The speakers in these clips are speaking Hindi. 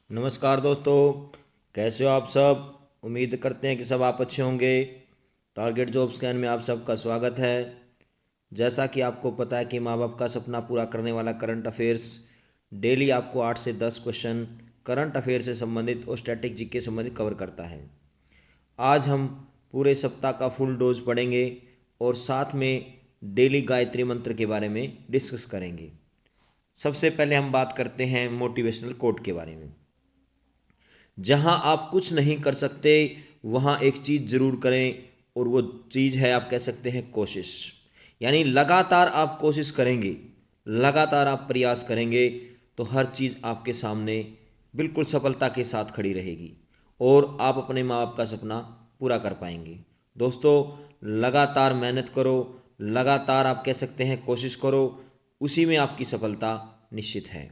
नमस्कार दोस्तों, कैसे हो आप सब। उम्मीद करते हैं कि सब आप अच्छे होंगे। टारगेट जॉब स्कैन में आप सबका स्वागत है। जैसा कि आपको पता है कि माँ बाप का सपना पूरा करने वाला करंट अफेयर्स डेली आपको 8 से 10 क्वेश्चन करंट अफेयर से संबंधित और स्टैटिक जीके से संबंधित कवर करता है। आज हम पूरे सप्ताह का फुल डोज पढ़ेंगे और साथ में डेली गायत्री मंत्र के बारे में डिस्कस करेंगे। सबसे पहले हम बात करते हैं मोटिवेशनल कोट के बारे में। जहां आप कुछ नहीं कर सकते वहां एक चीज़ ज़रूर करें, और वो चीज़ है, आप कह सकते हैं, कोशिश। यानी लगातार आप कोशिश करेंगे, लगातार आप प्रयास करेंगे तो हर चीज़ आपके सामने बिल्कुल सफलता के साथ खड़ी रहेगी और आप अपने माँ बाप का सपना पूरा कर पाएंगे। दोस्तों, लगातार मेहनत करो, लगातार आप कह सकते हैं कोशिश करो, उसी में आपकी सफलता निश्चित है।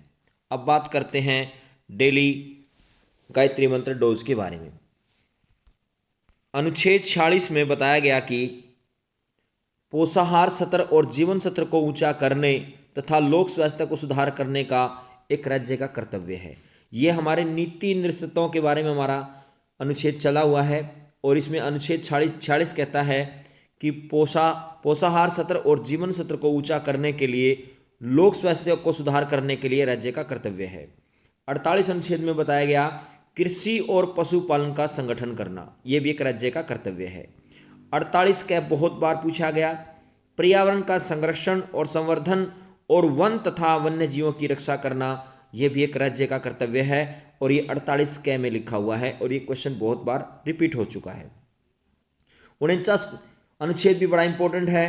अब बात करते हैं डेली गायत्री मंत्र डोज के बारे में। अनुच्छेद 46 में बताया गया कि पोषाहार सत्र और जीवन सत्र को ऊंचा करने तथा लोक स्वास्थ्य को सुधार करने का एक राज्य का कर्तव्य है। यह हमारे नीति निर्देशों के बारे में हमारा अनुच्छेद चला हुआ है, और इसमें अनुच्छेद 46 कहता है कि पोषाहार सत्र और जीवन सत्र को ऊंचा करने के लिए, लोक स्वास्थ्य को सुधार करने के लिए राज्य का कर्तव्य है। 48 अनुच्छेद में बताया गया कृषि और पशुपालन का संगठन करना, यह भी एक राज्य का कर्तव्य है। 48 का बहुत बार पूछा गया पर्यावरण का संरक्षण और संवर्धन और वन तथा वन्य जीवों की रक्षा करना, यह भी एक राज्य का कर्तव्य है, और ये 48 क में लिखा हुआ है, और ये क्वेश्चन बहुत बार रिपीट हो चुका है। 49 अनुच्छेद भी बड़ा इंपॉर्टेंट है।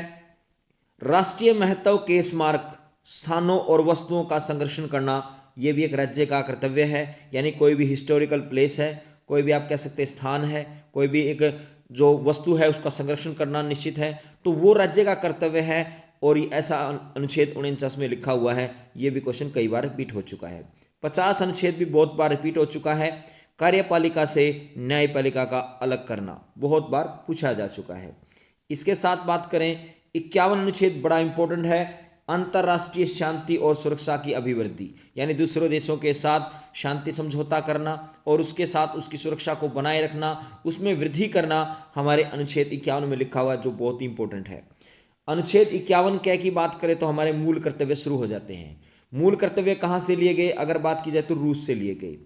राष्ट्रीय महत्व के स्मारक स्थानों और वस्तुओं का संरक्षण करना, यह भी एक राज्य का कर्तव्य है। यानी कोई भी हिस्टोरिकल प्लेस है, कोई भी आप कह सकते हैं स्थान है, कोई भी एक जो वस्तु है उसका संरक्षण करना निश्चित है, तो वो राज्य का कर्तव्य है, और ऐसा अनुच्छेद 49 में लिखा हुआ है। ये भी क्वेश्चन कई बार रिपीट हो चुका है। 50 अनुच्छेद भी बहुत बार रिपीट हो चुका है। कार्यपालिका से न्यायपालिका का अलग करना बहुत बार पूछा जा चुका है। इसके साथ बात करें, 51 अनुच्छेद बड़ा इंपॉर्टेंट है। अंतर्राष्ट्रीय शांति और सुरक्षा की अभिवृद्धि, यानी दूसरे देशों के साथ शांति समझौता करना और उसके साथ उसकी सुरक्षा को बनाए रखना, उसमें वृद्धि करना, हमारे अनुच्छेद 51 में लिखा हुआ है, जो बहुत ही इंपॉर्टेंट है। अनुच्छेद 51 क की बात करें तो हमारे मूल कर्तव्य शुरू हो जाते हैं। मूल कर्तव्य कहाँ से लिए गए, अगर बात की जाए तो रूस से लिए गए।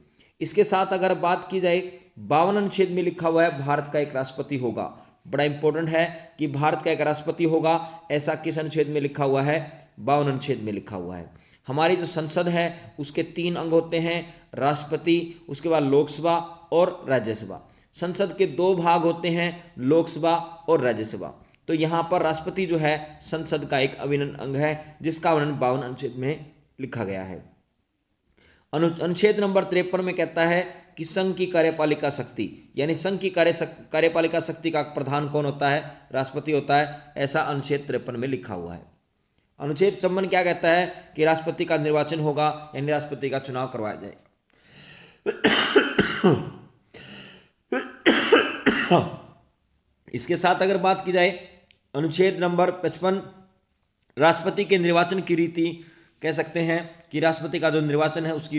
इसके साथ अगर बात की जाए, 52 अनुच्छेद में लिखा हुआ है भारत का एक राष्ट्रपति होगा। बड़ा इंपॉर्टेंट है कि भारत का एक राष्ट्रपति होगा, ऐसा किस अनुच्छेद में लिखा हुआ है, 52 अनुच्छेद में लिखा हुआ है। हमारी जो संसद है उसके 3 अंग होते हैं, राष्ट्रपति, उसके बाद लोकसभा और राज्यसभा। संसद के 2 भाग होते हैं, लोकसभा और राज्यसभा। तो यहाँ पर राष्ट्रपति जो है संसद का एक अभिन्न अंग है, जिसका वर्णन 52 अनुच्छेद में लिखा गया है। अनुच्छेद नंबर 53 में कहता है कि संघ की कार्यपालिका शक्ति, यानी संघ की कार्यपालिका शक्ति का प्रधान कौन होता है, राष्ट्रपति होता है, ऐसा अनुच्छेद 53 में लिखा हुआ है। अनुच्छेद 54 क्या कहता है कि राष्ट्रपति का निर्वाचन होगा, यानी राष्ट्रपति का चुनाव करवाया जाए। इसके साथ अगर बात की जाए, अनुच्छेद नंबर 55 राष्ट्रपति के निर्वाचन की रीति, कह सकते हैं कि राष्ट्रपति का जो निर्वाचन है उसकी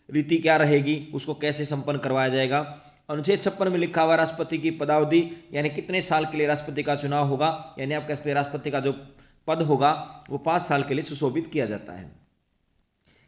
रीति क्या रहेगी, उसको कैसे संपन्न करवाया जाएगा। अनुच्छेद 56 में लिखा हुआ राष्ट्रपति की पदावधि, यानी कितने साल के लिए राष्ट्रपति का चुनाव होगा, यानी आप कह सकते हैं राष्ट्रपति का जो पद होगा वो 5 साल के लिए सुशोभित किया जाता है।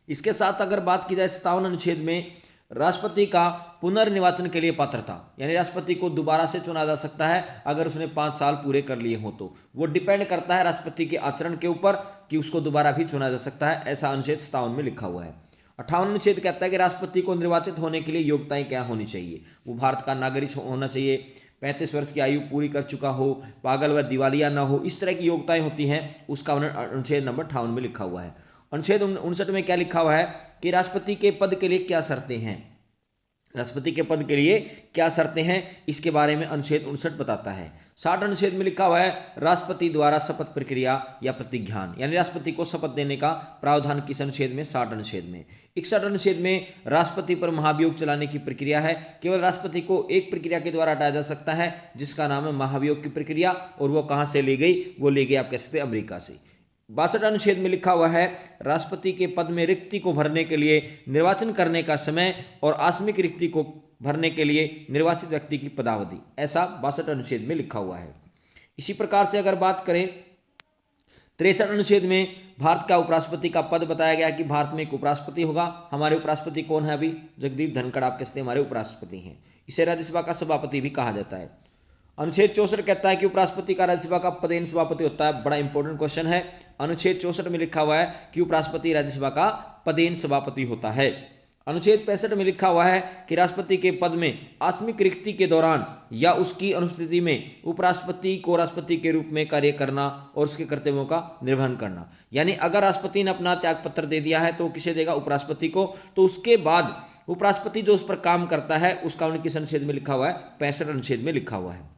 इसके साथ अगर बात की जाए 57 अनुच्छेद में, राष्ट्रपति का पुनर्निर्वाचन के लिए पात्रता, यानी राष्ट्रपति को दोबारा से चुना जा सकता है अगर उसने 5 साल पूरे कर लिए हो, तो वो डिपेंड करता है राष्ट्रपति के आचरण के ऊपर कि उसको दोबारा भी चुना जा सकता है, ऐसा अनुच्छेद 57 में लिखा हुआ है। 58 अनुच्छेद कहता है कि राष्ट्रपति को निर्वाचित होने के लिए योग्यताएं क्या होनी चाहिए, वो भारत का नागरिक होना चाहिए, 35 वर्ष की आयु पूरी कर चुका हो, पागल व दिवालिया ना हो, इस तरह की योग्यताएं होती हैं, उसका अनुच्छेद नंबर 58 में लिखा हुआ है। अनुच्छेद 59 में क्या लिखा हुआ है कि राष्ट्रपति के पद के लिए क्या शर्तें हैं, राष्ट्रपति के पद के लिए क्या शर्तें हैं, इसके बारे में अनुच्छेद 59 बताता है। 60 अनुच्छेद में लिखा हुआ है राष्ट्रपति द्वारा शपथ प्रक्रिया या प्रतिज्ञान, यानी राष्ट्रपति को शपथ देने का प्रावधान किस अनुच्छेद में, 60 अनुच्छेद में। 61 अनुच्छेद में राष्ट्रपति पर महाभियोग चलाने की प्रक्रिया है, केवल राष्ट्रपति को एक प्रक्रिया के द्वारा हटाया जा सकता है जिसका नाम है महाभियोग की प्रक्रिया, और वो कहाँ से ली गई, वो ली गई आप कह सकते हैं अमेरिका से। 62 अनुच्छेद में लिखा हुआ है, राष्ट्रपति के पद में रिक्ति को भरने के लिए निर्वाचन करने का समय और आकस्मिक रिक्ति को भरने के लिए निर्वाचित व्यक्ति की पदावधि, ऐसा 62 अनुच्छेद में लिखा हुआ है। इसी प्रकार से अगर बात करें 63 अनुच्छेद में भारत का उपराष्ट्रपति का पद बताया गया कि भारत में एक उपराष्ट्रपति होगा। हमारे उपराष्ट्रपति कौन है? अभी जगदीप धनखड़ आप कहते हैं हमारे उपराष्ट्रपति हैं। इसे राज्यसभा का सभापति भी कहा जाता है। अनुच्छेद 64 कहता है कि उपराष्ट्रपति का राज्यसभा का पदेन सभापति होता है। बड़ा इंपॉर्टेंट क्वेश्चन है। अनुच्छेद 64 में लिखा हुआ है कि उपराष्ट्रपति राज्यसभा का पदेन सभापति होता है। अनुच्छेद 65 में लिखा हुआ है कि राष्ट्रपति के पद में आकस्मिक रिक्ति के दौरान या उसकी अनुपस्थिति में उपराष्ट्रपति को राष्ट्रपति के रूप में कार्य करना और उसके कर्तव्यों का निर्वहन करना। यानी अगर राष्ट्रपति ने अपना त्यागपत्र दे दिया है तो किसे देगा? उपराष्ट्रपति को। तो उसके बाद उपराष्ट्रपति जो उस पर काम करता है उसका 19 अनुच्छेद में लिखा हुआ है, 65 अनुच्छेद में लिखा हुआ है।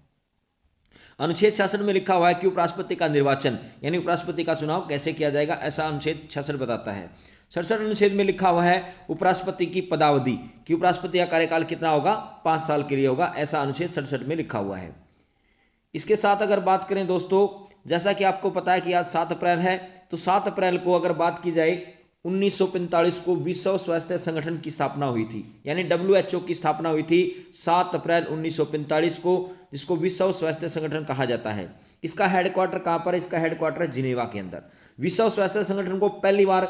अनुच्छेद 66 में लिखा हुआ है कि उपराष्ट्रपति का निर्वाचन यानी उपराष्ट्रपति का चुनाव कैसे किया जाएगा, ऐसा अनुच्छेद 66 बताता है। 67 अनुच्छेद में लिखा हुआ है उपराष्ट्रपति की पदावधि कि उपराष्ट्रपति का कार्यकाल कितना होगा? 5 साल के लिए होगा, ऐसा अनुच्छेद 67 में लिखा हुआ है। इसके साथ अगर बात करें दोस्तों, जैसा कि आपको पता है कि आज 7 अप्रैल है, तो 7 अप्रैल को अगर बात की जाए 1945 को विश्व स्वास्थ्य संगठन की स्थापना हुई थी, यानी WHO की स्थापना हुई थी 7 अप्रैल 1945 को, जिसको विश्व स्वास्थ्य संगठन कहा जाता है। इसका हेडक्वार्टर कहाँ पर है? इसका हेडक्वार्टर है जिनेवा के अंदर। विश्व स्वास्थ्य संगठन को पहली बार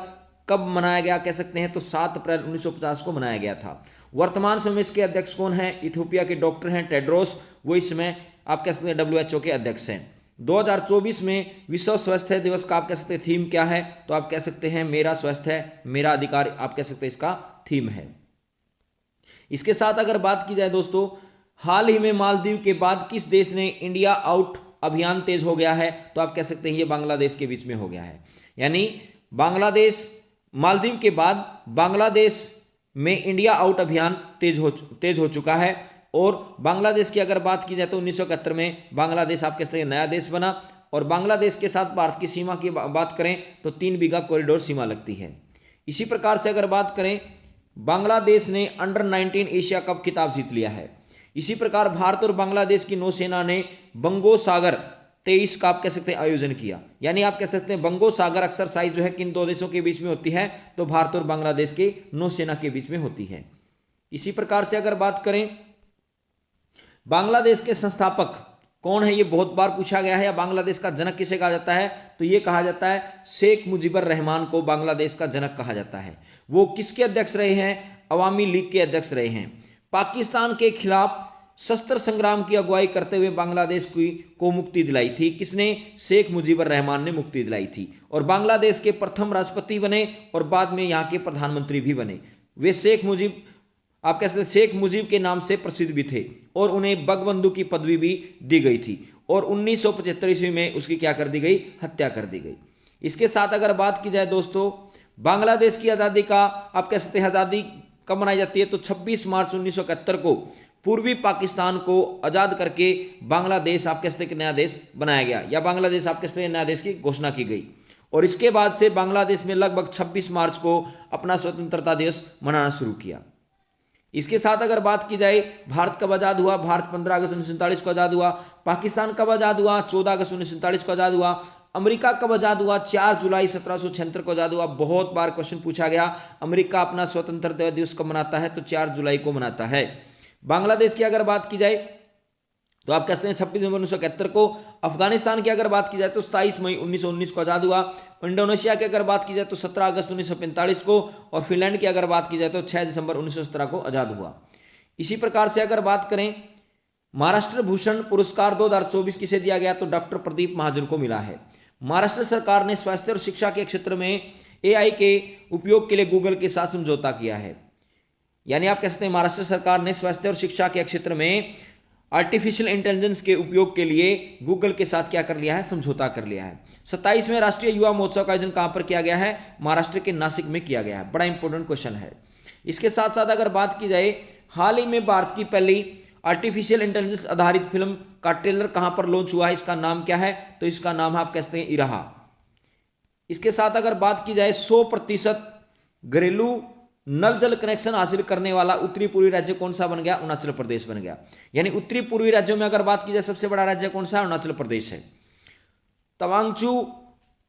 कब मनाया गया कह सकते हैं? तो 7 अप्रैल 1950 को मनाया गया था। वर्तमान समय इसके अध्यक्ष कौन है? इथियोपिया के डॉक्टर हैं टेड्रोस, वो इसमें आप कह सकते हैं WHO के अध्यक्ष हैं। 2024 में विश्व स्वास्थ्य दिवस का आप कह सकते हैं थीम क्या है? तो आप कह सकते हैं मेरा स्वास्थ्य मेरा अधिकार, आप कह सकते हैं इसका थीम है। इसके साथ अगर बात की जाए दोस्तों, हाल ही में मालदीव के बाद किस देश ने इंडिया आउट अभियान तेज हो गया है? तो आप कह सकते हैं ये बांग्लादेश के बीच में हो गया है। यानी बांग्लादेश, मालदीव के बाद बांग्लादेश में इंडिया आउट अभियान तेज हो चुका है। और बांग्लादेश की अगर बात की जाए तो 1971 में बांग्लादेश आप कह सकते हैं नया देश बना। और बांग्लादेश के साथ भारत की सीमा की बात करें तो 3 बीघा कॉरिडोर सीमा लगती है। इसी प्रकार से अगर बात करें, बांग्लादेश ने अंडर 19 एशिया कप खिताब जीत लिया है। इसी प्रकार भारत और बांग्लादेश की नौसेना ने बंगोसागर 23 का आप कह सकते हैं आयोजन किया। यानी आप कह सकते हैं बंगोसागर एक्सरसाइज जो है किन 2 देशों के बीच में होती है? तो भारत और बांग्लादेश के नौसेना के बीच में होती है। इसी प्रकार से अगर बात करें, बांग्लादेश के संस्थापक कौन है? ये बहुत बार पूछा गया है। या बांग्लादेश का जनक किसे कहा जाता है? तो ये कहा जाता है शेख मुजीबुर रहमान को बांग्लादेश का जनक कहा जाता है। वो किसके अध्यक्ष रहे हैं? अवामी लीग के अध्यक्ष रहे हैं। पाकिस्तान के खिलाफ शस्त्र संग्राम की अगुवाई करते हुए बांग्लादेश को मुक्ति दिलाई थी किसने? शेख मुजीबुर रहमान ने मुक्ति दिलाई थी। और बांग्लादेश के प्रथम राष्ट्रपति बने और बाद में यहाँ के प्रधानमंत्री भी बने। वे शेख मुजीब के नाम से प्रसिद्ध भी थे और उन्हें बंगबंधु की पदवी भी दी गई थी। और 1975 ईस्वी में उसकी क्या कर दी गई? हत्या कर दी गई। इसके साथ अगर बात की जाए दोस्तों, बांग्लादेश की आज़ादी का आप कह सकते हैं आज़ादी कब मनाई जाती है? तो 26 मार्च 1971 को पूर्वी पाकिस्तान को आज़ाद करके बांग्लादेश आप कह सकते हैं नया देश बनाया गया, या बांग्लादेश आप कह सकते हैं नया देश की घोषणा की गई। और इसके बाद से बांग्लादेश में लगभग 26 मार्च को अपना स्वतंत्रता दिवस मनाना शुरू किया। इसके साथ अगर बात की जाए, भारत कब आज़ाद हुआ? भारत 15 अगस्त 1947 को आज़ाद हुआ। पाकिस्तान कब आज़ाद हुआ? 14 अगस्त 1947 को आज़ाद हुआ। अमेरिका कब आज़ाद हुआ? 4 जुलाई 1776 को आज़ाद हुआ। बहुत बार क्वेश्चन पूछा गया, अमेरिका अपना स्वतंत्रता दिवस कब मनाता है? तो 4 जुलाई को मनाता है। बांग्लादेश की अगर बात की जाए तो आप कहते हैं 26 नवंबर 1971 को। अफगानिस्तान की अगर बात की जाए तो 27 मई 1919 को आज़ाद हुआ। इंडोनेशिया की अगर बात की जाए तो 17 अगस्त 1945 को। और फिनलैंड की अगर बात की जाए तो 6 दिसंबर 1917 को आज़ाद हुआ। इसी प्रकार से अगर बात करें, महाराष्ट्र भूषण पुरस्कार 2024 किसे दिया गया? तो डॉक्टर प्रदीप महाजन को मिला है। महाराष्ट्र सरकार ने स्वास्थ्य और शिक्षा के क्षेत्र में AI के उपयोग के लिए गूगल के साथ समझौता किया है। यानी आप कह सकते हैं महाराष्ट्र सरकार ने स्वास्थ्य और शिक्षा के क्षेत्र में आर्टिफिशियल इंटेलिजेंस के उपयोग के लिए गूगल के साथ क्या कर लिया है? समझौता कर लिया है। 27वें राष्ट्रीय युवा महोत्सव का आयोजन कहां पर किया गया है? महाराष्ट्र के नासिक में किया गया है। बड़ा इंपॉर्टेंट क्वेश्चन है। इसके साथ साथ अगर बात की जाए, हाल ही में भारत की पहली आर्टिफिशियल इंटेलिजेंस आधारित फिल्म का ट्रेलर कहां पर लॉन्च हुआ है? इसका नाम क्या है? तो इसका नाम है आप कह सकते हैं इराहा। इसके साथ अगर बात की जाए, 100% घरेलू नल जल कनेक्शन हासिल करने वाला उत्तरी पूर्वी राज्य कौन सा बन गया? अरुणाचल प्रदेश बन गया। यानी उत्तरी पूर्वी राज्यों में अगर बात की जाए सबसे बड़ा राज्य कौन सा है? अरुणाचल प्रदेश है। तवांगचू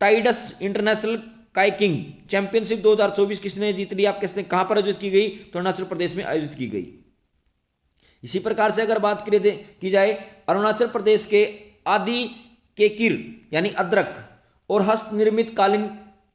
टाइडस इंटरनेशनल काइकिंग चैंपियनशिप 2024 किसने जीत ली? आप कहते हैं कहां पर आयोजित की गई? तो अरुणाचल प्रदेश में आयोजित की गई। इसी प्रकार से अगर बात की जाए अरुणाचल प्रदेश के आदि केकिर यानी अदरक और हस्त निर्मित कालीन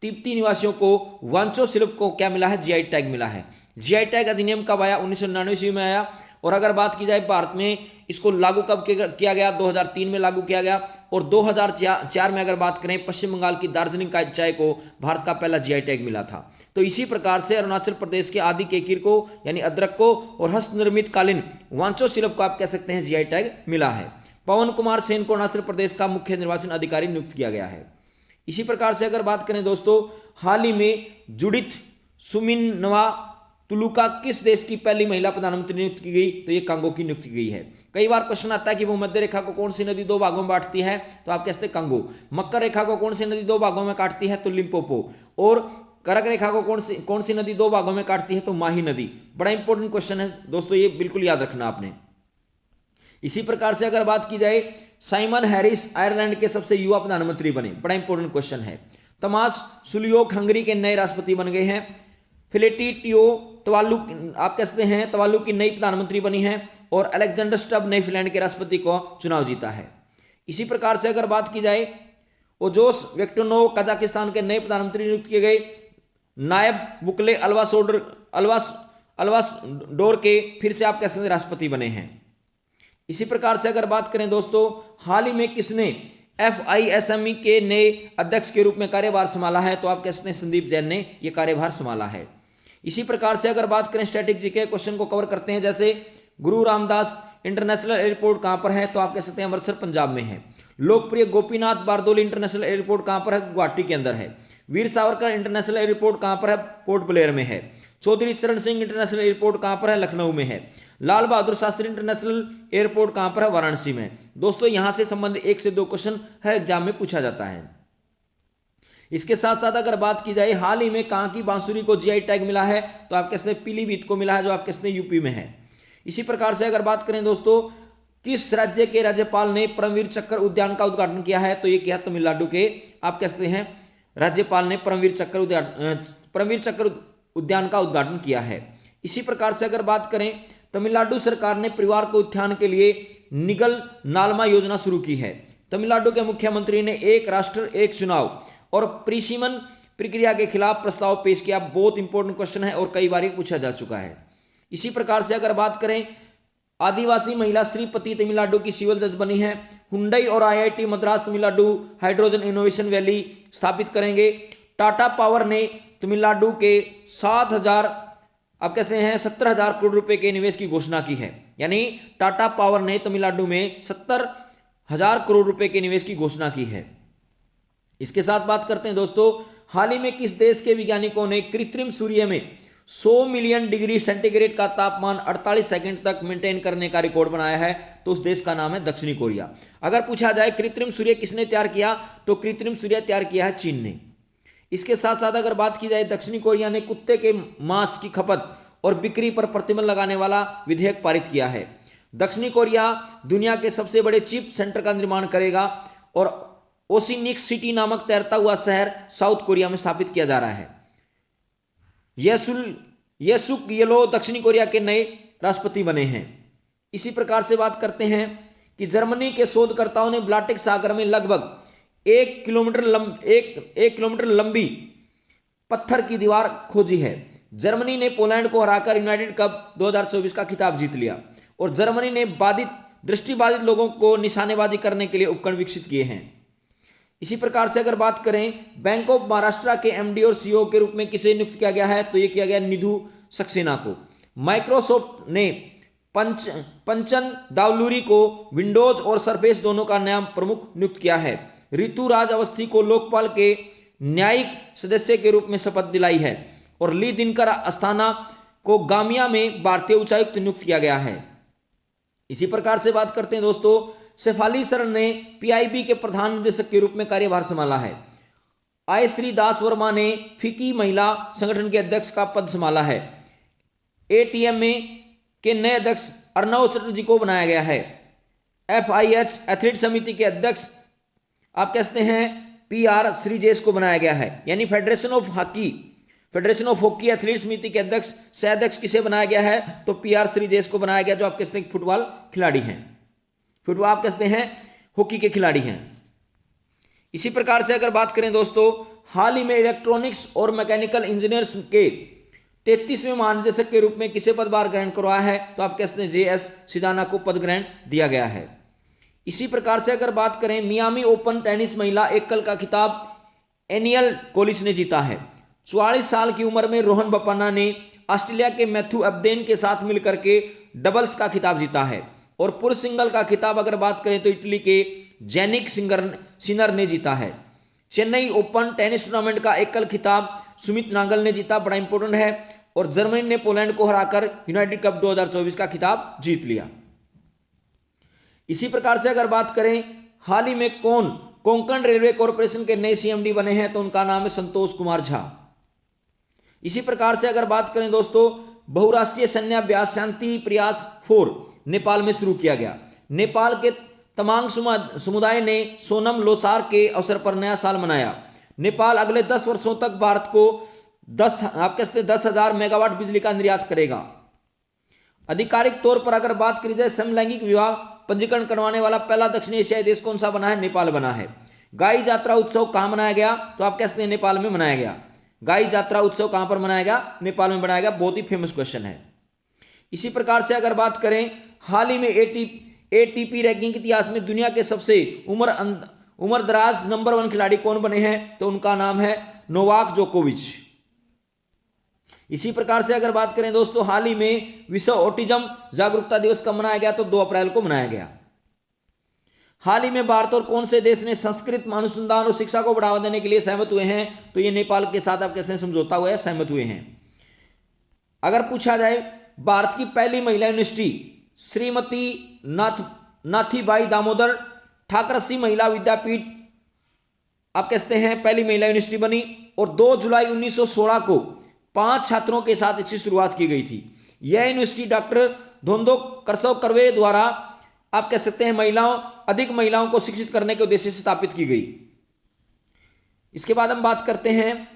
तिब्बती निवासियों को वांचो शिल्प को क्या मिला है? जीआई टैग मिला है। जीआई टैग अधिनियम कब आया? 1999 में आया। और अगर बात की जाए भारत में इसको लागू कब किया गया? 2003 में लागू किया गया। और 2004 में अगर बात करें पश्चिम बंगाल की दार्जिलिंग का चाय को भारत का पहला जीआई टैग मिला था। तो इसी प्रकार से अरुणाचल प्रदेश के आदि केकिर को यानी अदरक को और हस्तनिर्मित कालीन वांचो शिल्प को आप कह सकते हैं जीआई टैग मिला है। पवन कुमार सेन को अरुणाचल प्रदेश का मुख्य निर्वाचन अधिकारी नियुक्त किया गया है। इसी प्रकार से अगर बात करें दोस्तों, हाल ही में जुडिथ सुमिनवा तुलुका किस देश की पहली महिला प्रधानमंत्री नियुक्त की गई? तो ये कांगो की नियुक्त की गई है। कई बार क्वेश्चन आता है कि वो मध्य रेखा को कौन सी नदी दो भागों में बांटती है? तो आप कहते हैं कांगो। मकर रेखा को कौन सी नदी दो भागों में काटती है? तो लिम्पोपो। और कर्क रेखा को कौन सी नदी दो भागों में काटती है? तो माही नदी। बड़ा इंपॉर्टेंट क्वेश्चन है दोस्तों, ये बिल्कुल याद रखना आपने। इसी प्रकार से अगर बात की जाए साइमन हैरिस आयरलैंड के सबसे युवा प्रधानमंत्री बने। बड़ा इंपॉर्टेंट क्वेश्चन है। तमास सुलियोक हंगरी के नए राष्ट्रपति बन गए हैं। फिलेटी टियो तवालु आप कहते हैं तवालु की नई प्रधानमंत्री बनी है। और अलेक्जेंडर स्टब नए फिनलैंड के राष्ट्रपति को चुनाव जीता है। इसी प्रकार से अगर बात की जाए ओजोस वेक्टोनोव कजाकिस्तान के नए प्रधानमंत्री नियुक्त किए गए। नायब बुकले अल्वासडोर के फिर से आप कह सकते हैं राष्ट्रपति बने हैं। इसी प्रकार से अगर बात करें दोस्तों, हाल ही में किसने FISME के नए अध्यक्ष के रूप में कार्यभार संभाला है? तो आप कह सकते हैं संदीप जैन ने यह कार्यभार संभाला है। इसी प्रकार से अगर बात करें स्ट्रेटेजी के क्वेश्चन को कवर करते हैं, जैसे गुरु रामदास इंटरनेशनल एयरपोर्ट कहां पर है? तो आप कह सकते हैं अमृतसर पंजाब में है। लोकप्रिय गोपीनाथ बारदोली इंटरनेशनल एयरपोर्ट कहां पर है? गुवाहाटी के अंदर है। वीर सावरकर इंटरनेशनल एयरपोर्ट कहां पर है? पोर्ट ब्लेयर में है। चौधरी चरण सिंह इंटरनेशनल एयरपोर्ट कहां पर है? लखनऊ में है। लाल बहादुर शास्त्री इंटरनेशनल एयरपोर्ट कहां पर है? वाराणसी में। दोस्तों यहां से संबंधित 1 से 2 क्वेश्चन हर एग्जाम में पूछा जाता है। इसके साथ साथ अगर बात की जाए हाल ही में कहां की बांसुरी को जीआई टैग मिला है? तो आप कहते हैं पीलीभीत को मिला है, जो आप कहते हैं यूपी में है। इसी प्रकार से अगर बात करें दोस्तों, किस राज्य के राज्यपाल ने परमवीर चक्र उद्यान का उद्घाटन किया है? तो ये किया तमिलनाडु के आप कहते हैं राज्यपाल ने परमवीर चक्र उद्यान का उद्घाटन किया है। इसी प्रकार से अगर बात करें, तमिलनाडु सरकार ने परिवार को उत्थान के लिए निगल नालमा योजना शुरू की है। तमिलनाडु के मुख्यमंत्री ने एक राष्ट्र एक चुनाव और परिसीमन प्रक्रिया के खिलाफ प्रस्ताव पेश किया। बहुत इंपॉर्टेंट क्वेश्चन है और कई बार ये पूछा जा चुका है। इसी प्रकार से अगर बात करें, आदिवासी महिला श्रीपति तमिलनाडु की सिविल जज बनी है। हुंडई और IIT Madras Tamil Nadu hydrogen innovation valley स्थापित करेंगे। टाटा पावर ने तमिलनाडु के 70,000 करोड़ रुपए के निवेश की घोषणा की है। यानी टाटा पावर ने तमिलनाडु में 70,000 करोड़ रुपए के निवेश की घोषणा की है। इसके साथ बात करते हैं दोस्तों, हाल ही में किस देश के वैज्ञानिकों ने कृत्रिम सूर्य में 100 मिलियन डिग्री सेंटीग्रेड का तापमान 48 सेकंड तक मेंटेन करने का रिकॉर्ड बनाया है? तो उस देश का नाम है दक्षिणी कोरिया। अगर पूछा जाए कृत्रिम सूर्य किसने तैयार किया? तो कृत्रिम सूर्य तैयार किया है चीन ने। इसके साथ साथ अगर बात की जाए, दक्षिणी कोरिया ने कुत्ते के मांस की खपत और बिक्री पर प्रतिबंध लगाने वाला विधेयक पारित किया है। दक्षिणी कोरिया दुनिया के सबसे बड़े चिप सेंटर का निर्माण करेगा और ओसिनिक सिटी नामक तैरता हुआ शहर साउथ कोरिया में स्थापित किया जा रहा है। येसुक येलो दक्षिणी कोरिया के नए राष्ट्रपति बने हैं। इसी प्रकार से बात करते हैं कि जर्मनी के शोधकर्ताओं ने बाल्टिक सागर में लगभग 1 किलोमीटर लंबी पत्थर की दीवार खोजी है। जर्मनी ने पोलैंड को हराकर यूनाइटेड कप 2024 का खिताब जीत लिया। और जर्मनी ने दृष्टिबाधित लोगों को निशानेबाजी करने के लिए उपकरण विकसित किए हैं। इसी प्रकार से अगर बात करें, बैंक ऑफ महाराष्ट्र के MD और CEO के रूप में किसे नियुक्त किया गया है? तो यह किया गया निधु सक्सेना को। माइक्रोसॉफ्ट ने पंचन दावलूरी को विंडोज और सरफेस दोनों का नया प्रमुख नियुक्त किया है। ऋतु राज अवस्थी को लोकपाल के न्यायिक सदस्य के रूप में शपथ दिलाई है। और ली दिनकर अस्थाना को गामिया में भारतीय उच्चायुक्त नियुक्त किया गया है। इसी प्रकार से बात करते हैं दोस्तों, शेफाली सरन ने PIB के प्रधान निदेशक के रूप में कार्यभार संभाला है। आयश्री दास वर्मा ने फिकी महिला संगठन के अध्यक्ष का पद संभाला है। ATM के नए अध्यक्ष अर्नव चटर्जी को बनाया गया है। FIH एथलीट समिति के अध्यक्ष आप कहते हैं PR श्रीजेश को बनाया गया है। यानी फेडरेशन ऑफ हॉकी एथलीट समिति के अध्यक्ष सह अध्यक्ष किसे बनाया गया है? तो PR श्रीजेश को बनाया गया, जो आप कहते हैं फुटबॉल खिलाड़ी हैं, फुटबॉल आप कहते हैं हॉकी के खिलाड़ी हैं। इसी प्रकार से अगर बात करें दोस्तों, हाल ही में इलेक्ट्रॉनिक्स और मैकेनिकल इंजीनियर्स के 33वें महानिदेशक के रूप में किसे पदभार ग्रहण करवाया है? तो आप कहते हैं JS सिदाना को पद ग्रहण दिया गया है। इसी प्रकार से अगर बात करें, मियामी ओपन टेनिस महिला एकल का खिताब एनियल कोलिस ने जीता है। 44 साल की उम्र में रोहन बोपन्ना ने ऑस्ट्रेलिया के मैथ्यू एब्डेन के साथ मिलकर के डबल्स का खिताब जीता है। और पुरुष सिंगल का खिताब अगर बात करें तो इटली के जेनिक सिनर ने जीता है। चेन्नई ओपन टेनिस टूर्नामेंट का एकल खिताब सुमित नागल ने जीता, बड़ा इंपॉर्टेंट है। और जर्मनी ने पोलैंड को हराकर यूनाइटेड कप 2024 का खिताब जीत लिया। इसी प्रकार से अगर बात करें, हाल ही में कौन कोंकण रेलवे कॉर्पोरेशन के नए CMD बने हैं? तो उनका नाम है संतोष कुमार झा। इसी प्रकार से अगर बात करें दोस्तों, बहुराष्ट्रीय सैन्य अभ्यास शांति प्रयास 4 नेपाल में शुरू किया गया। नेपाल के तमांग समुदाय ने सोनम लोसार के अवसर पर नया साल मनाया। नेपाल अगले 10 वर्षों तक भारत को 10,000 मेगावाट बिजली का निर्यात करेगा। आधिकारिक तौर पर अगर बात करी जाए, समलैंगिक विवाह पंजीकरण करवाने वाला पहला दक्षिण एशियाई देश कौन सा बना है? नेपाल बना है। गाई यात्रा उत्सव कहां मनाया गया? तो आप कहते हैं नेपाल में मनाया गया। गाई यात्रा उत्सव कहां पर मनाया गया? नेपाल में बनाया गया। बहुत ही फेमस क्वेश्चन है। इसी प्रकार से अगर बात करें, हाल ही में ATP रैंकिंग के इतिहास में दुनिया के सबसे उम्रदराज नंबर 1 खिलाड़ी कौन बने हैं? तो उनका नाम है नोवाक जोकोविच। इसी प्रकार से अगर बात करें दोस्तों, हाल ही में विश्व ऑटिज्म जागरूकता दिवस कब मनाया गया? तो 2 अप्रैल को मनाया गया। हाल ही में भारत और कौन से देश ने संस्कृत अनुसंधान और शिक्षा को बढ़ावा देने के लिए सहमत हुए हैं? तो ये नेपाल के साथ आप कैसे समझौता हुआ है, सहमत हुए हैं। अगर पूछा जाए, भारत की पहली महिला यूनिवर्सिटी श्रीमती नाथीबाई दामोदर ठाकरसी महिला विद्यापीठ आप कहते हैं पहली महिला यूनिवर्सिटी बनी। और 2 जुलाई 1916 को 5 छात्रों के साथ इसकी शुरुआत की गई थी। यह यूनिवर्सिटी डॉक्टर धोंदो करसव करवे द्वारा आप कह सकते हैं अधिक महिलाओं को शिक्षित करने के उद्देश्य से स्थापित की गई। इसके बाद हम बात करते हैं,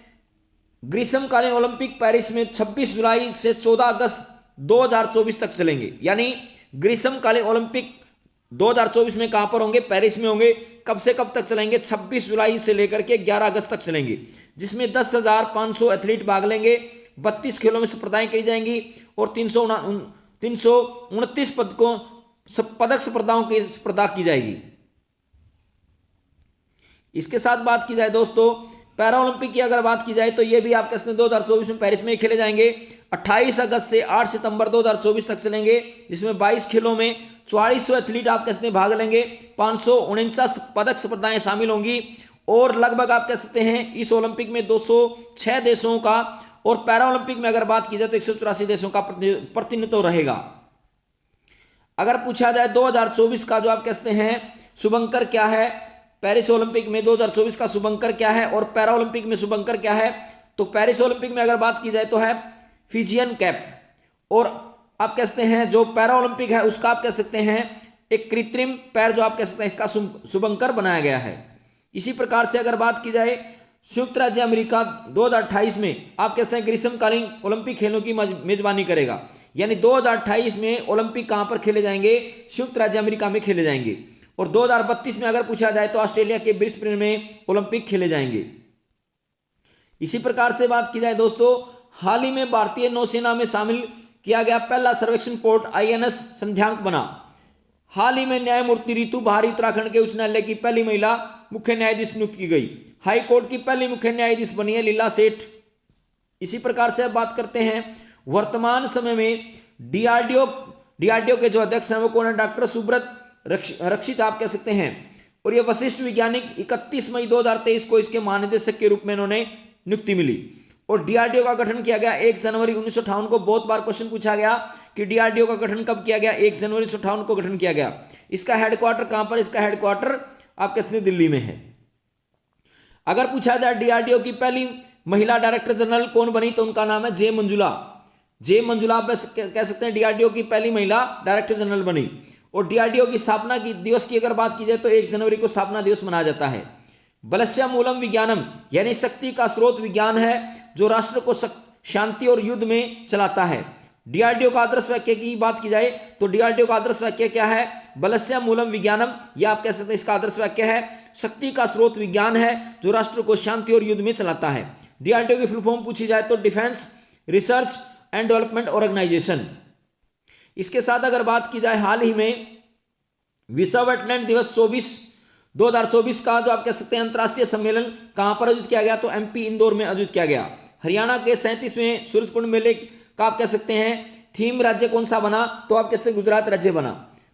ग्रीष्मकालीन ओलंपिक पेरिस में 26 जुलाई से 14 अगस्त 2024 तक चलेंगे। यानी ग्रीष्मकालीन ओलंपिक 2024 में कहां पर होंगे? पेरिस में होंगे। कब से कब तक चलेंगे? 26 जुलाई से लेकर के 11 अगस्त तक चलेंगे, जिसमें 10,500 एथलीट भाग लेंगे। 32 खेलों में स्पर्धाएं की जाएंगी और 329 पदक स्पर्धाओं की स्पर्धा की जाएगी। इसके साथ बात की जाए दोस्तों, पैरा ओलंपिक की अगर बात की जाए तो ये भी आप कहते हैं 2024 में पेरिस में खेले जाएंगे। 28 अगस्त से 8 सितंबर 2024 तक चलेंगे, जिसमें 22 खेलों में 4400 एथलीट आप कहते हैं भाग लेंगे। 549 पदक स्पर्धाएं शामिल होंगी और लगभग आप कह सकते हैं इस ओलंपिक में 206 देशों का और पैरा ओलंपिक में अगर बात की जाए तो 184 देशों का प्रतिनिधित्व रहेगा। अगर पूछा जाए 2024 का जो आप कहते हैं शुभंकर क्या है, पेरिस ओलंपिक में 2024 का शुभंकर क्या है और पैरा ओलंपिक में शुभंकर क्या है, तो पेरिस ओलंपिक में अगर बात की जाए तो है फिजियन कैप और आप कह सकते हैं जो पैरा ओलंपिक है उसका आप कह सकते हैं एक कृत्रिम पैर जो आप कह सकते हैं इसका शुभंकर बनाया गया है। इसी प्रकार से अगर बात की जाए संयुक्त राज्य अमेरिका 2028 में आप कहते हैं ग्रीष्मकालीन ओलंपिक खेलों की मेजबानी करेगा। यानी 2028 में ओलंपिक कहां पर खेले जाएंगे? संयुक्त राज्य अमेरिका में खेले जाएंगे। और 2032 में अगर पूछा जाए तो ऑस्ट्रेलिया के ब्रिस्बेन में ओलंपिक खेले जाएंगे। इसी प्रकार से बात की जाए दोस्तों, हाल ही में भारतीय नौसेना में शामिल किया गया पहला सर्वेक्षण पोर्ट INS संध्यांक बना। हाल ही में न्यायमूर्ति रितु बहारी उत्तराखंड के उच्च न्यायालय की पहली महिला मुख्य न्यायाधीश नियुक्त की गई। हाई कोर्ट की पहली मुख्य न्यायाधीश बनी है लीला सेठ। इसी प्रकार से अब बात करते हैं वर्तमान समय में डीआरडीओ के जो अध्यक्ष हैं वो कौन है? डॉक्टर सुब्रत रक्षित आप कह सकते हैं। और ये वशिष्ठ वैज्ञानिक 31 मई 2023 को इसके महानिदेशक के रूप में इन्होंने नियुक्ति मिली। और डीआरडीओ का गठन किया गया 1 जनवरी 1958 को। बहुत बार क्वेश्चन पूछा गया कि डीआरडीओ का गठन कब किया गया? 1 जनवरी 1958 को गठन किया गया। इसका हेडक्वार्टर कहां पर? इसका हेडक्वार्टर आप कह सकते हैं दिल्ली में है। अगर पूछा जाए डीआरडीओ की पहली महिला डायरेक्टर जनरल कौन बनी, तो उनका नाम है जे मंजुला। जे मंजुला आप कह सकते हैं डीआरडीओ की पहली महिला डायरेक्टर जनरल बनी। और डीआरडीओ की स्थापना की दिवस की अगर बात की जाए तो 1 जनवरी को स्थापना दिवस मनाया जाता है। बलस्य मूलम विज्ञानम, यानी शक्ति का स्रोत विज्ञान है जो राष्ट्र को शांति और युद्ध में चलाता है। डीआरडीओ का आदर्श वाक्य की बात की जाए तो डीआरडीओ का आदर्श वाक्य क्या है? बलस्य मूलम विज्ञानम, यह आप कह सकते हैं इसका आदर्श वाक्य है। शक्ति का स्रोत विज्ञान है जो राष्ट्र को शांति और युद्ध में चलाता है। डीआरडीओ की फुल फॉर्म पूछी जाए तो defence research and development organisation. इसके साथ अगर बात की जाए हाल ही में विश्व वेटलैंड दिवस 2024 का जो आप कह सकते हैं अंतर्राष्ट्रीय सम्मेलन कहां पर आयोजित किया गया? तो एमपी इंदौर में आयोजित किया गया। हरियाणा के 37वें सूरजकुंड मेले का आप कह सकते हैं थीम राज्य कौन सा बना? तो आप कह सकते हैं गुजरात राज्य बना।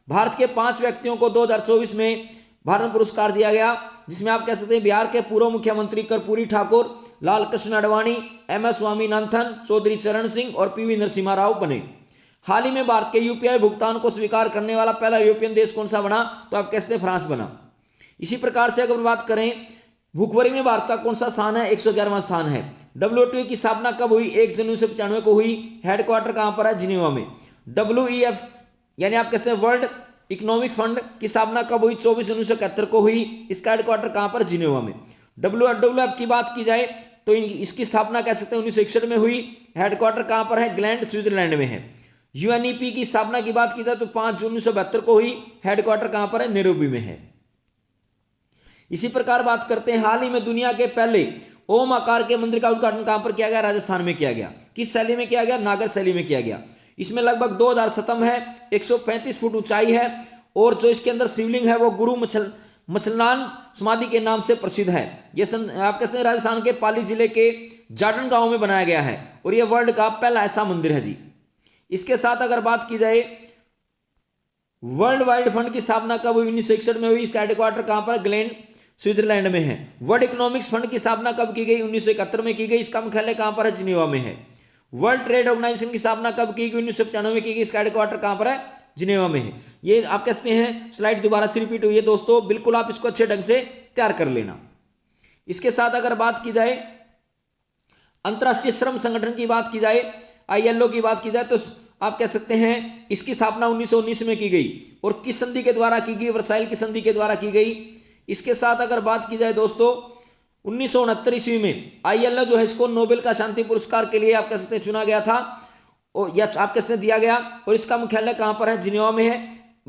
भारत के 5 व्यक्तियों को 2024 में भारत पुरस्कार दिया गया, जिसमें आप कह सकते हैं बिहार के पूर्व मुख्यमंत्री कर्पूरी ठाकुर, लाल कृष्ण आडवाणी, एमएस स्वामीनाथन, चौधरी चरण सिंह और पीवी नरसिम्हा राव बने। हाल ही में भारत के यूपीआई भुगतान को स्वीकार करने वाला पहला यूरोपियन देश कौन सा बना? तो आप कह सकते हैं फ्रांस बना। इसी प्रकार से अगर बात करें भूखमरी में भारत का कौन सा स्थान है? 111वां स्थान है। डब्ल्यूटीओ की स्थापना कब हुई? 1 जनवरी 1995 को हुई। हेडक्वार्टर कहां पर है? जिनेवा में। WEF यानी आप कहते हैं वर्ल्ड इकोनॉमिक फंड की स्थापना कब हुई? 24 जनवरी 1971 को हुई। इसका हेडक्वार्टर कहां पर? जिनेवा में। WWF की बात की जाए तो इसकी स्थापना कह सकते हैं 1961 में हुई। हेडक्वार्टर कहां पर है? ग्लैंड स्विट्जरलैंड में है। UNEP की स्थापना की बात की जाए तो 5 जून 1972 को हुई। हेडक्वार्टर कहां पर है? नैरोबी में है। इसी प्रकार बात करते हैं हाल ही में दुनिया के पहले ओम आकार के मंदिर का उद्घाटन कहां पर किया गया? राजस्थान में किया गया। किस शैली में किया गया? नागर शैली में किया गया। इसमें लगभग 2000 स्तंभ है, 135 फुट ऊंचाई है और जो इसके अंदर शिवलिंग है वो गुरु मछलनान समाधि के नाम से प्रसिद्ध है। ये आप कहते हैं राजस्थान के पाली जिले के जाडन गांव में बनाया गया है और यह वर्ल्ड का पहला ऐसा मंदिर है जी। इसके साथ अगर बात की जाए वर्ल्ड वाइड फंड की स्थापना कब हुई? 1961 में हुई। इसका हेडक्वार्टर कहां पर? ग्लैंड स्विट्जरलैंड में है। वर्ल्ड इकोनॉमिक्स फंड की स्थापना कब की गई? 1971 में की गई। इसका मुख्यालय कहां पर है? जिनेवा में है। वर्ल्ड ट्रेड ऑर्गेनाइजेशन की स्थापना कब की गई? 1995 में की गई। इसका हेडक्वार्टर कहां पर है? जिनेवा में है। ये आप कहते हैं स्लाइड दोबारा से रिपीट हुई है दोस्तों, बिल्कुल आप इसको अच्छे ढंग से तैयार कर लेना। इसके साथ अगर बात की जाए अंतर्राष्ट्रीय श्रम संगठन की बात की जाए, ILO की बात की जाए तो आप कह सकते हैं इसकी स्थापना 1919 में की गई और किस संधि के द्वारा की गई? वर्साइल की संधि के द्वारा की गई। इसके साथ अगर बात की जाए दोस्तों 1969 ईस्वी में ILO जो है इसको नोबेल का शांति पुरस्कार के लिए आप कह सकते हैं चुना गया था और या आप कह सकते हैं दिया गया और इसका मुख्यालय कहां पर है? जिनेवा में है।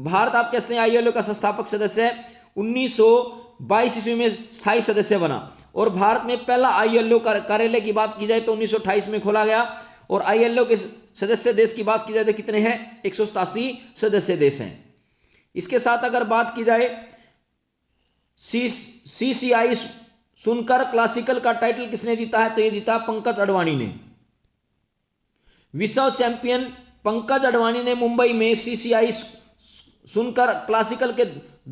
भारत आप कह सकते हैं ILO का संस्थापक सदस्य है। 1922 ईस्वी में स्थायी सदस्य बना और भारत में पहला ILO कार्यालय की बात की जाए तो 1928 में खोला गया और ILO के सदस्य देश की बात की जाए तो कितने हैं? 187 सदस्य देश हैं। इसके साथ अगर बात की जाए CCI सुनकर क्लासिकल का टाइटल किसने जीता है? तो ये जीता पंकज अडवाणी ने। विश्व चैंपियन पंकज अडवाणी ने मुंबई में CCI सुनकर क्लासिकल के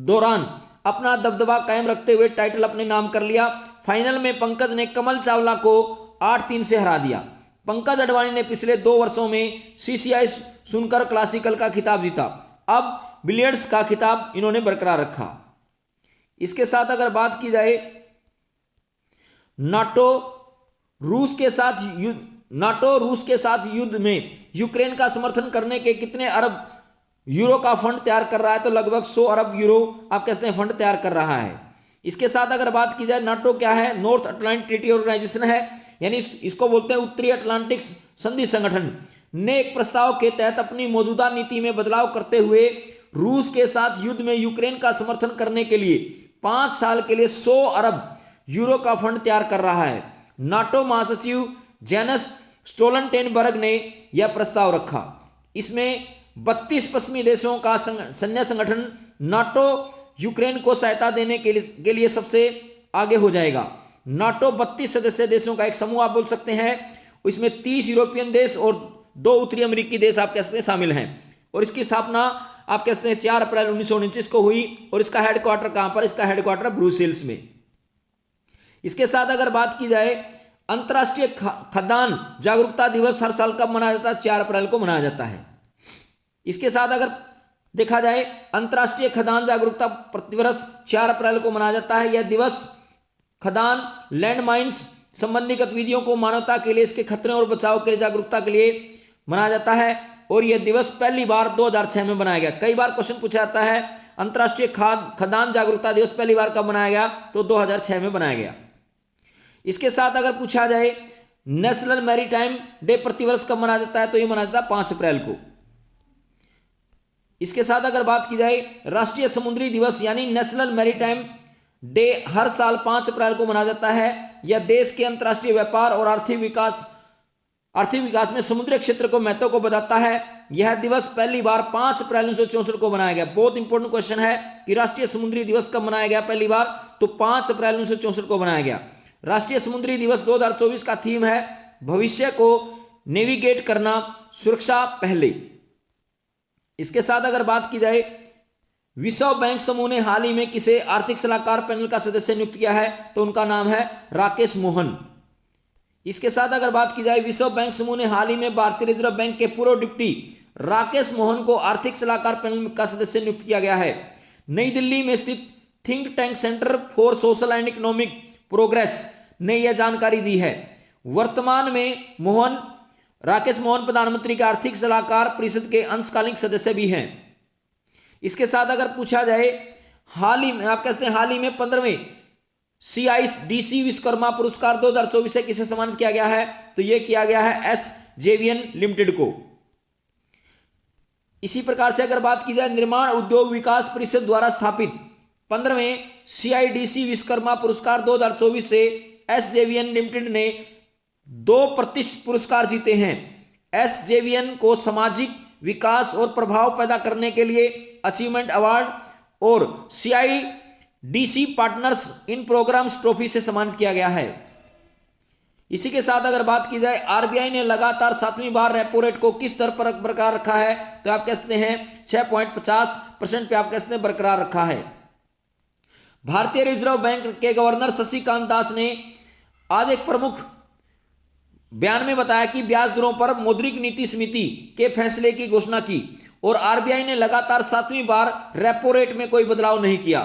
दौरान अपना दबदबा कायम रखते हुए टाइटल अपने नाम कर लिया। फाइनल में पंकज ने कमल चावला को 8-3 से हरा दिया। पंकज अडवाणी ने पिछले 2 वर्षों में CCI सुनकर क्लासिकल का खिताब जीता। अब बिलियर्ड्स का खिताब इन्होंने बरकरार रखा। इसके साथ अगर बात की जाए नाटो रूस के साथ युद्ध में यूक्रेन का समर्थन करने के कितने अरब यूरो का फंड तैयार कर रहा है? तो लगभग 100 अरब यूरो आप कहते हैं फंड तैयार कर रहा है। इसके साथ अगर बात की जाए नाटो क्या है? नॉर्थ अटलांटिक ट्रीटी ऑर्गेनाइजेशन है, यानी इसको बोलते हैं उत्तरी अटलांटिक संधि संगठन ने एक प्रस्ताव के तहत अपनी मौजूदा नीति में बदलाव करते हुए रूस के साथ युद्ध में यूक्रेन का समर्थन करने के लिए 5 साल के लिए 100 अरब यूरो का फंड तैयार कर रहा है। नाटो महासचिव जेनस स्टोलनटेनबर्ग ने यह प्रस्ताव रखा। इसमें 32 पश्चिमी देशों का सैन्य संगठन नाटो यूक्रेन को सहायता देने के लिए सबसे आगे हो जाएगा। नाटो 32 सदस्य देशों का एक समूह आप बोल सकते हैं। इसमें 30 यूरोपियन देश और 2 उत्तरी अमेरिकी देश आप कह सकते हैं शामिल हैं और इसकी स्थापना आप कह सकते हैं 4 अप्रैल 1929 को हुई और इसका हेडक्वार्टर कहां पर? इसका हेडक्वार्टर ब्रुसेल्स में। इसके साथ अगर बात की जाए अंतर्राष्ट्रीय खदान जागरूकता दिवस हर साल कब मनाया जाता है? 4 अप्रैल को मनाया जाता है। इसके साथ अगर देखा जाए अंतर्राष्ट्रीय खदान जागरूकता प्रतिवर्ष 4 अप्रैल को मनाया जाता है। यह दिवस खदान लैंडमाइंस संबंधी गतिविधियों को मानवता के लिए इसके खतरे और बचाव के लिए जागरूकता के लिए मनाया जाता है और यह दिवस पहली बार 2006 में बनाया गया। कई बार क्वेश्चन पूछा जाता है अंतर्राष्ट्रीय खदान जागरूकता दिवस पहली बार कब मनाया गया? तो 2006 में बनाया गया। इसके साथ अगर पूछा जाए नेशनल मैरीटाइम डे प्रतिवर्ष कब मनाया जाता है? तो ये मनाया जाता है 5 अप्रैल को। इसके साथ अगर बात की जाए राष्ट्रीय समुद्री दिवस यानी नेशनल मैरीटाइम डे हर साल 5 अप्रैल को मनाया जाता है। यह देश के अंतर्राष्ट्रीय व्यापार और आर्थिक विकास में समुद्री क्षेत्र को महत्व को बताता है। यह दिवस पहली बार 5 अप्रैल 1964 को बनाया गया। बहुत इंपॉर्टेंट क्वेश्चन है कि राष्ट्रीय समुद्री दिवस कब मनाया गया पहली बार? तो 5 अप्रैल 1964 को बनाया गया। राष्ट्रीय समुद्री दिवस 2024 का थीम है भविष्य को नेविगेट करना, सुरक्षा पहले। इसके साथ अगर बात की जाए विश्व बैंक समूह ने हाल ही में किसे आर्थिक सलाहकार पैनल का सदस्य नियुक्त किया है? तो उनका नाम है राकेश मोहन। इसके साथ अगर बात की जाए विश्व बैंक समूह ने हाल ही में भारतीय रिजर्व बैंक के पूर्व डिप्टी राकेश मोहन को आर्थिक सलाहकार पैनल का सदस्य नियुक्त किया गया है। नई दिल्ली में स्थित think tank centre for social and economic progress ने यह जानकारी दी है। वर्तमान में राकेश मोहन प्रधानमंत्री के आर्थिक सलाहकार परिषद के अंशकालिक सदस्य भी हैं। इसके साथ अगर पूछा जाए हाल ही में 15वें CIDC विश्वकर्मा पुरस्कार 2024 से किसे सम्मानित किया गया है? तो यह किया गया है SJVN लिमिटेड को। इसी प्रकार से अगर बात की जाए निर्माण उद्योग विकास परिषद द्वारा स्थापित 15वें CIDC विश्वकर्मा पुरस्कार 2024 से SJVN लिमिटेड ने 2 प्रतिष्ठित पुरस्कार जीते हैं। SJVN को सामाजिक विकास और प्रभाव पैदा करने के लिए अचीवमेंट अवार्ड और CIDC partners in programmes trophy से सम्मानित किया गया है। इसी के साथ अगर बात की जाए RBI ने लगातार 7वीं बार रेपो रेट को किस दर पर बरकरार रखा है? तो आप कह सकते हैं 6.50% पे आप कह सकते हैं बरकरार रखा है। भारतीय रिजर्व बैंक के गवर्नर शक्तिकांत दास ने आज एक प्रमुख बयान में बताया कि ब्याज दरों पर मौद्रिक नीति समिति के फैसले की घोषणा की और RBI ने लगातार 7वीं बार रेपो रेट में कोई बदलाव नहीं किया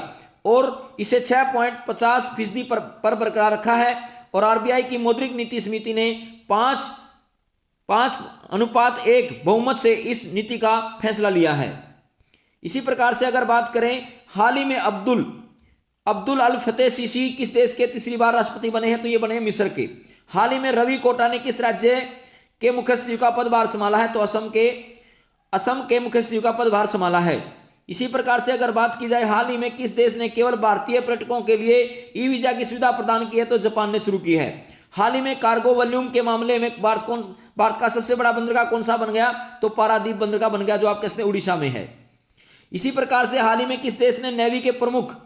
और इसे 6.50% पर बरकरार रखा है। और RBI की मौद्रिक नीति समिति ने 5:1 बहुमत से इस नीति का फैसला लिया है। इसी प्रकार से अगर बात करें हाल ही में अब्दुल अल फतेह सीसी किस देश के तीसरी बार राष्ट्रपति बने हैं? तो ये बने हैं मिस्र के। हाल ही में रवि कोटा ने किस राज्य के मुख्य सचिव का पदभार संभाला है? तो असम के मुख्य सचिव का पदभार संभाला है। इसी प्रकार से अगर बात की जाए हाल ही में किस देश ने केवल भारतीय पर्यटकों के लिए ई वीजा की सुविधा प्रदान की है? तो जापान ने शुरू की है। हाल ही में कार्गो वॉल्यूम के मामले में भारत का सबसे बड़ा बंदरगाह कौन सा बन गया? तो पारादीप बंदरगाह बन गया, जो आप कहते हैं उड़ीसा में है। इसी प्रकार से हाल ही में किस देश ने नेवी के प्रमुख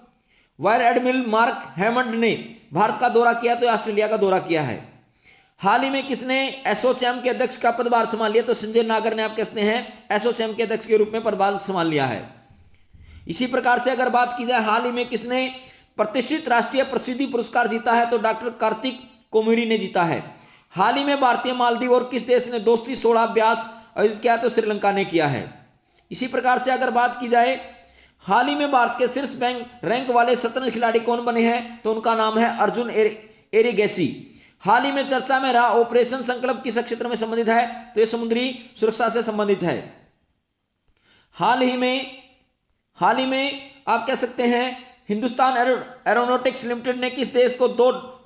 वायर एडमिरल मार्क हैमंड ने भारत का दौरा किया? तो ऑस्ट्रेलिया का दौरा किया है। हाल ही में किसने एसोचैम के अध्यक्ष का पदभार संभाल लिया? तो संजय नागर ने आप कहते हैं एसोचैम के अध्यक्ष के रूप में पदभार संभाल लिया है। इसी प्रकार से अगर बात की जाए हाल ही में किसने प्रतिष्ठित राष्ट्रीय प्रसिद्धि पुरस्कार जीता है? तो डॉक्टर कार्तिक कोमुरी ने जीता है। हाल ही में भारतीय मालदीव और किस देश ने दोस्ती 16 अभ्यास आयोजित किया? तो श्रीलंका ने किया है। इसी प्रकार से अगर बात की जाए हाल ही में भारत के शीर्ष रैंक वाले शतरंज खिलाड़ी कौन बने हैं? तो उनका नाम है अर्जुन एरिगेसी। हाल ही में चर्चा में रहा ऑपरेशन संकल्प किस क्षेत्र में संबंधित है? तो यह समुद्री सुरक्षा से संबंधित है। हाल ही में आप कह सकते हैं हिंदुस्तान एरोनॉटिक्स लिमिटेड ने किस देश को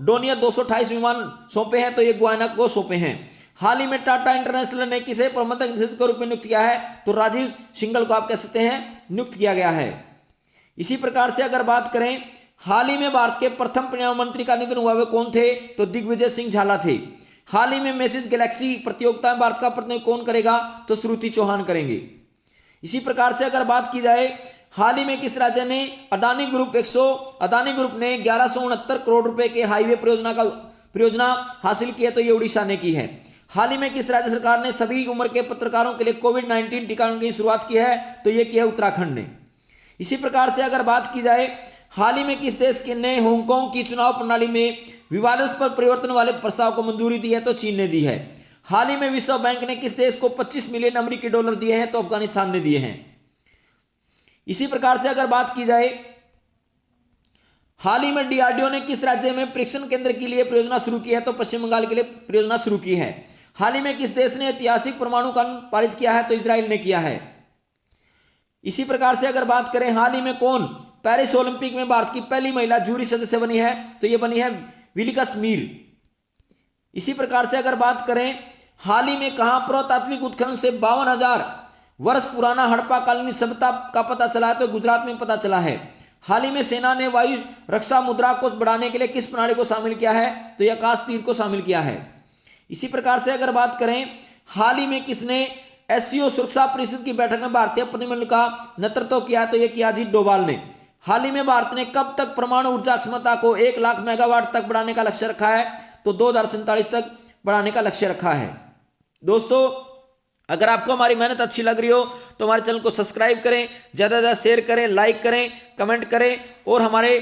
डोनियर 228 विमान सौंपे हैं? तो ये गुयाना को सौंपे हैं। हाल ही में टाटा इंटरनेशनल ने किसे प्रबंधक निदेशक के रूप में नियुक्त किया है? तो राजीव सिंघल को आप कह सकते हैं नियुक्त किया गया है। इसी प्रकार से अगर बात करें हाल ही में भारत के प्रथम पर्यावरण मंत्री का निधन हुआ वे कौन थे? तो दिग्विजय सिंह झाला थे। हाल ही में मैसेज गैलेक्सी प्रतियोगिता में भारत का प्रतिनिधित्व कौन करेगा? तो श्रुति चौहान करेंगे। इसी प्रकार से अगर बात की जाए हाल ही में किस राज्य ने अदानी ग्रुप ने 1169 करोड़ रुपए के हाईवे परियोजना हासिल की है? तो ये उड़ीसा ने की है। हाल ही में किस राज्य सरकार ने सभी उम्र के पत्रकारों के लिए कोविड-19 टीकाकरण की शुरुआत की है? तो ये किया उत्तराखंड ने। इसी प्रकार से अगर बात की जाए हाल ही में किस देश ने हांगकांग की चुनाव प्रणाली में विवादास्पद परिवर्तन वाले प्रस्ताव को मंजूरी दी है? तो चीन ने दी है। हाल ही में विश्व बैंक ने किस देश को 25 मिलियन अमेरिकी डॉलर दिए हैं? तो अफगानिस्तान ने दिए हैं। इसी प्रकार से अगर बात की जाए हाल ही में DRDO ने किस राज्य में परीक्षण केंद्र के लिए परियोजना शुरू की है? तो पश्चिम बंगाल के लिए परियोजना शुरू की है। हाल ही में किस देश ने ऐतिहासिक परमाणु कानून पारित किया है? तो इजराइल ने किया है। इसी प्रकार से अगर बात करें हाल ही में कौन पेरिस ओलंपिक में भारत की पहली महिला जूरी सदस्य बनी है, तो यह बनी है विलिकस मीर। इसी प्रकार से अगर बात करें हाल ही में कहां पुरातात्विक उत्खनन से 52,000 वर्ष पुराना हड़प्पा कालीन सभ्यता का पता चला है, तो गुजरात में पता चला है। हाल ही में सेना ने वायु रक्षा मुद्रा को बढ़ाने के लिए किस प्रणाली को शामिल किया है, तो यह आकाश तीर को शामिल किया है। इसी प्रकार से अगर बात करें हाल ही में किसने एससीओ सुरक्षा परिषद की बैठक में भारतीय प्रतिनिधिमंडल का नेतृत्व किया, तो यह किया अजीत डोभाल ने। हाल ही में भारत ने कब तक परमाणु ऊर्जा क्षमता को 1 लाख मेगावाट तक बढ़ाने का लक्ष्य रखा है, तो 2047 तक बढ़ाने का लक्ष्य रखा है। दोस्तों अगर आपको हमारी मेहनत अच्छी लग रही हो तो हमारे चैनल को सब्सक्राइब करें, ज़्यादा से ज़्यादा शेयर करें, लाइक करें, कमेंट करें और हमारे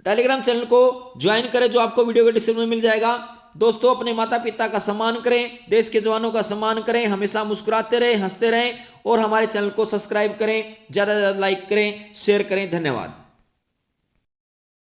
टेलीग्राम चैनल को ज्वाइन करें जो आपको वीडियो के डिस्क्रिप्शन में मिल जाएगा। दोस्तों अपने माता पिता का सम्मान करें, देश के जवानों का सम्मान करें, हमेशा मुस्कुराते रहें, हंसते रहें और हमारे चैनल को सब्सक्राइब करें, ज़्यादा से ज़्यादा लाइक करें, शेयर करें। धन्यवाद।